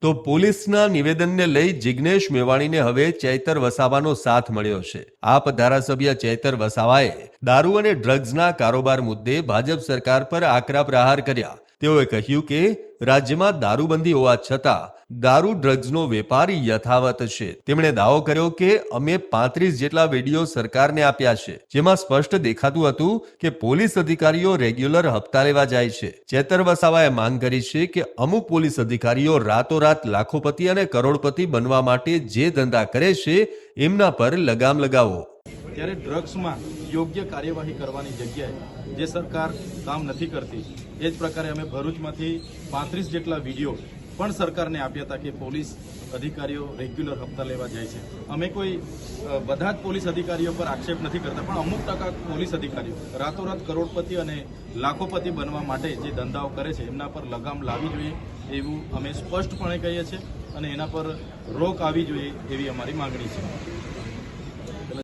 તો પોલીસના નિવેદનને લઈ જિગ્નેશ મેવાણીને હવે ચૈતર વસાવાનો સાથ મળ્યો છે। આપ ધારાસભ્ય ચૈતર વસાવાએ દારૂ અને ડ્રગ્સના કારોબાર મુદ્દે ભાજપ સરકાર પર આકરા પ્રહાર કર્યા। તેઓએ કહ્યું કે રાજ્યમાં દારૂબંધી હોવા છતાં દારૂ ડ્રગ્સનો વેપાર યથાવત છે। તેમણે દાવો કર્યો કે અમે 35 જેટલા વિડીયો સરકારને આપ્યા છે, જેમાં સ્પષ્ટ દેખાતું હતું કે પોલીસ અધિકારીઓ રેગ્યુલર હપ્તા લેવા જાય છે। ચૈતર વસાવાએ માંગ કરી છે કે અમુક પોલીસ અધિકારીઓ રાતોરાત લાખોપતિ અને કરોડપતિ બનવા માટે જે ધંધા કરે છે એમના પર લગામ લગાવો। ત્યારે ડ્રગ્સમાં યોગ્ય કાર્યવાહી કરવાની જગ્યાએ જે સરકાર કામ નથી કરતી, એ જ પ્રકારે અમે ભરૂચમાંથી 35 જેટલા વિડીયો પણ સરકારને આપ્યા હતા કે પોલીસ અધિકારીઓ રેગ્યુલર હપ્તા લેવા જાય છે। અમે કોઈ બધા જ પોલીસ અધિકારીઓ પર આક્ષેપ નથી કરતા, પણ અમુક ટકા પોલીસ અધિકારીઓ રાતોરાત કરોડપતિ અને લાખોપતિ બનવા માટે જે ધંધાઓ કરે છે એમના પર લગામ લાવવી જોઈએ એવું અમે સ્પષ્ટપણે કહીએ છીએ અને એના પર રોક આવી જોઈએ એવી અમારી માંગણી છે।